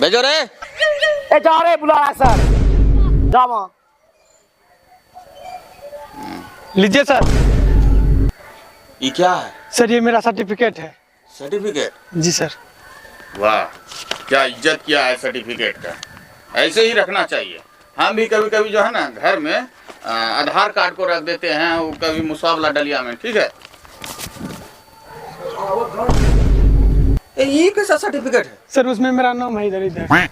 भेजो रे। ए जा रे बुला रहा सर। जा वहाँ। लीजिए सर। ये क्या है? सर ये मेरा सर्टिफिकेट है। सर्टिफिकेट? जी सर। वाह, क्या इज्जत किया है सर्टिफिकेट का। ऐसे ही रखना चाहिए। हम भी कभी कभी जो है ना घर में आधार कार्ड को रख देते हैं, वो कभी मुसावला डलिया में। ठीक है। ये कैसा सर्टिफिकेट है? सर उसमें मेरा नाम है इधर इधर।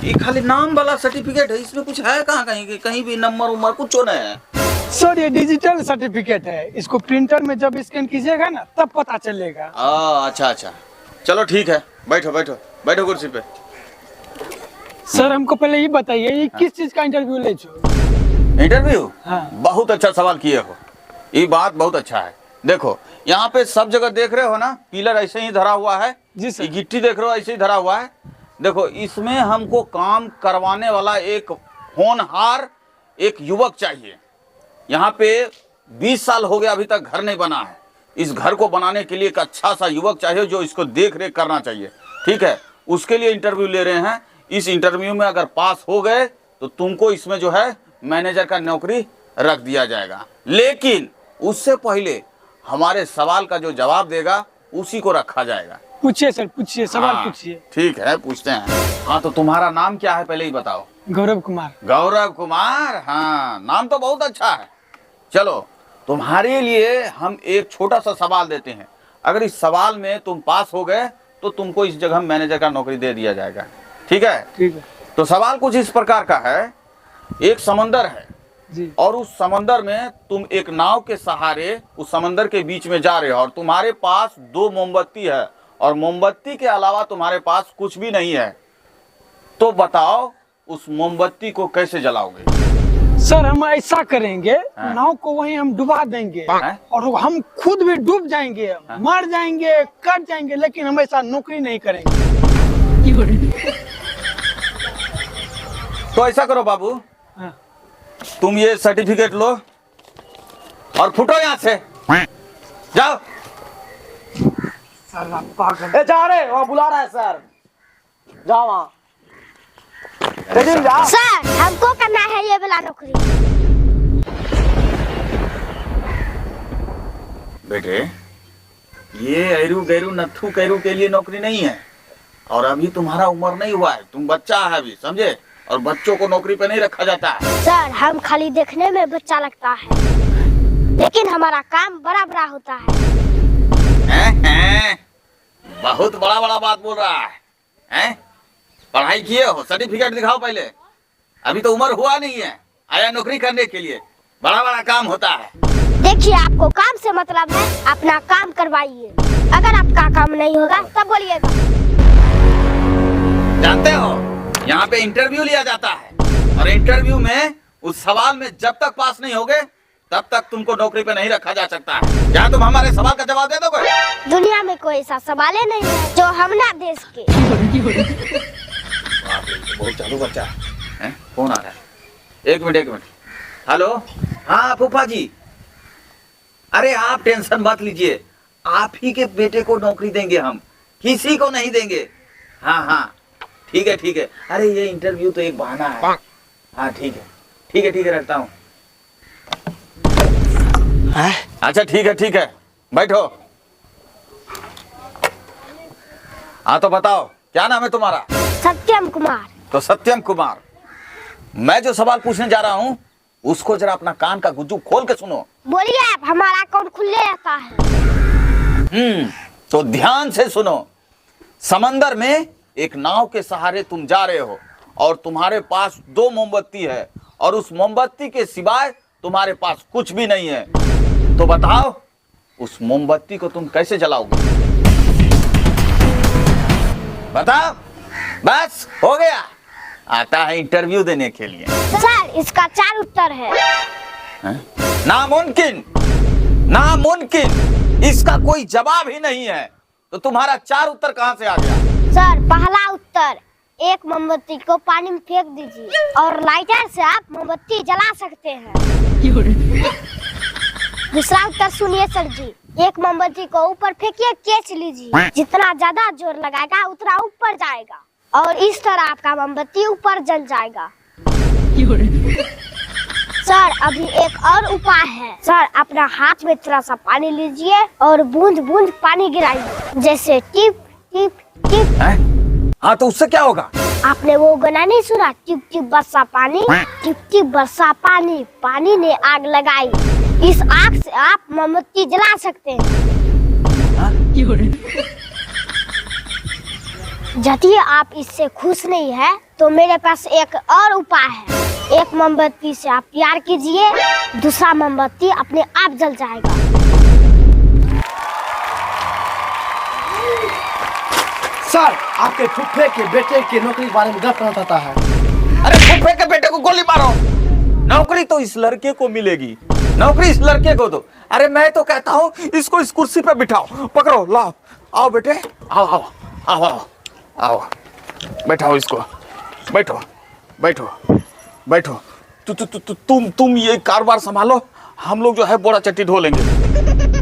ये खाली नाम वाला सर्टिफिकेट है, इसमें कुछ है कहाँ? कहीं भी नंबर उम्र कुछ नहीं है। सर ये डिजिटल सर्टिफिकेट है, इसको प्रिंटर में जब स्कैन कीजिएगा ना तब पता चलेगा। अच्छा अच्छा, चलो ठीक है, बैठो बैठो बैठो कुर्सी पे। सर हमको पहले ये बताइए, ये किस चीज का इंटरव्यू ले छो? इंटरव्यू? हाँ। बहुत अच्छा सवाल किए हो, ये बात बहुत अच्छा है। देखो यहाँ पे सब जगह देख रहे हो ना, पिलर ऐसे ही धरा हुआ है। जी सर। ये गिट्टी देख रहे हो ऐसे ही धरा हुआ है। देखो इसमें हमको काम करवाने वाला एक होनहार एक युवक चाहिए। यहाँ पे 20 साल हो गया अभी तक घर नहीं बना है। इस घर को बनाने के लिए एक अच्छा सा युवक चाहिए जो इसको देख रेख करना चाहिए। ठीक है, उसके लिए इंटरव्यू ले रहे हैं। इस इंटरव्यू में अगर पास हो गए तो तुमको इसमें जो है मैनेजर का नौकरी रख दिया जाएगा। लेकिन उससे पहले हमारे सवाल का जो जवाब देगा उसी को रखा जाएगा। पूछिए सर, पूछिए, सवाल पूछिए। ठीक है, पूछते हैं। हाँ तो तुम्हारा नाम क्या है पहले ही बताओ। गौरव कुमार। गौरव कुमार, हाँ नाम तो बहुत अच्छा है। चलो तुम्हारे लिए हम एक छोटा सा सवाल देते हैं। अगर इस सवाल में तुम पास हो गए तो तुमको इस जगह मैनेजर का नौकरी दे दिया जाएगा। ठीक है? ठीक है। तो सवाल कुछ इस प्रकार का है। एक समंदर है जी। और उस समंदर में तुम एक नाव के सहारे उस समंदर के बीच में जा रहे हो और तुम्हारे पास 2 मोमबत्ती है और मोमबत्ती के अलावा तुम्हारे पास कुछ भी नहीं है। तो बताओ उस मोमबत्ती को कैसे जलाओगे? सर हम ऐसा करेंगे, हाँ। नाव को वहीं हम डुबा देंगे हाँ। और और हम खुद भी डूब जाएंगे, हाँ। मर जाएंगे, कट जाएंगे, लेकिन हम ऐसा नौकरी नहीं करेंगे। तो ऐसा करो बाबू, हाँ। तुम ये सर्टिफिकेट लो और फुटो यहाँ से, जाओ। सर आप पागल। ए जा रे, वहाँ बुला रहा है सर। जा वहाँ। जा। सर हमको करना है ये वाला नौकरी। बेटे ये ऐरू गैरू नत्थू कैरू के लिए नौकरी नहीं है और अभी तुम्हारा उम्र नहीं हुआ है, तुम बच्चा है अभी, समझे? और बच्चों को नौकरी पे नहीं रखा जाता है। सर हम खाली देखने में बच्चा लगता है लेकिन हमारा काम बड़ा बड़ा होता है। बहुत बड़ा बड़ा बात बोल रहा है, हैं? पढ़ाई किए हो? सर्टिफिकेट दिखाओ पहले। अभी तो उम्र हुआ नहीं है, आया नौकरी करने के लिए। बड़ा बड़ा काम होता है। देखिए आपको काम से मतलब है, अपना काम करवाइए। अगर आपका काम नहीं होगा तब बोलिएगा। जानते हो यहाँ पे इंटरव्यू लिया जाता है और इंटरव्यू में उस सवाल में जब तक पास नहीं होगे तब तक तुमको नौकरी पे नहीं रखा जा सकता है। क्या तुम हमारे सवाल का जवाब दे दोगे? दुनिया में कोई ऐसा सवाल ही नहीं है जो हम ना दे सके। बहुत चालू बच्चा है। कौन आ रहा है? एक मिनट। हेलो, हाँ फूफा जी। अरे आप टेंशन मत लीजिए, आप ही के बेटे को नौकरी देंगे हम, किसी को नहीं देंगे। हाँ ठीक है। अरे ये इंटरव्यू तो एक बहाना है। हाँ ठीक है रखता हूँ। अच्छा ठीक है, बैठो। हाँ तो बताओ क्या नाम है तुम्हारा? सत्यम कुमार। तो सत्यम कुमार, मैं जो सवाल पूछने जा रहा हूँ उसको जरा अपना कान का गुज्जू खोल के सुनो। बोलिए आप, हमारा अकाउंट खुले रहता है। तो ध्यान से सुनो। समंदर में एक नाव के सहारे तुम जा रहे हो और तुम्हारे पास 2 मोमबत्ती है और उस मोमबत्ती के सिवाय तुम्हारे पास कुछ भी नहीं है। तो बताओ उस मोमबत्ती को तुम कैसे जलाओगे? बताओ। बस हो गया, आता है इंटरव्यू देने के लिए। सर इसका 4 उत्तर है। नामुमकिन, इसका कोई जवाब ही नहीं है। तो तुम्हारा 4 उत्तर कहाँ से आ गया? सर पहला उत्तर, एक मोमबत्ती को पानी में फेंक दीजिए और लाइटर से आप मोमबत्ती जला सकते हैं। दूसरा उत्तर सुनिए सर जी, एक मोमबत्ती को ऊपर फेंकिए, खींच लीजिए, जितना ज्यादा जोर लगाएगा उतना ऊपर जाएगा। और इस तरह आपका मोमबत्ती ऊपर जल जाएगा। सर अभी एक और उपाय है। सर अपना हाथ में थोड़ा सा पानी लीजिए और बूंद बूंद पानी गिराइए, जैसे टिप टिप टिप। हाँ तो उससे क्या होगा? आपने वो गाना नहीं सुना, टिप टिप बरसा पानी, टिप टिप बरसा पानी, पानी ने आग लगाई। इस आग से आप मोमबत्ती जला सकते हैं। यदि आप इससे खुश नहीं है तो मेरे पास एक और उपाय है। एक मोमबत्ती से आप प्यार कीजिए, दूसरा मोमबत्ती अपने आप जल जाएगा। सर आपके फुफ्फे के बेटे की नौकरी के बारे में गलत बताता है। अरे फुफ्फे के बेटे को गोली मारो। नौकरी तो इस लड़के को मिलेगी, नौकरी इस लड़के को दो। अरे मैं तो कहता हूँ इसको इस कुर्सी पे बिठाओ, पकड़ो, लाओ, आओ बेटे, आओ आओ आओ आओ आओ, बैठाओ इसको, बैठो बैठो बैठो। तुम ये कारोबार संभालो, हम लोग जो है बोरा चट्टी ढो लेंगे।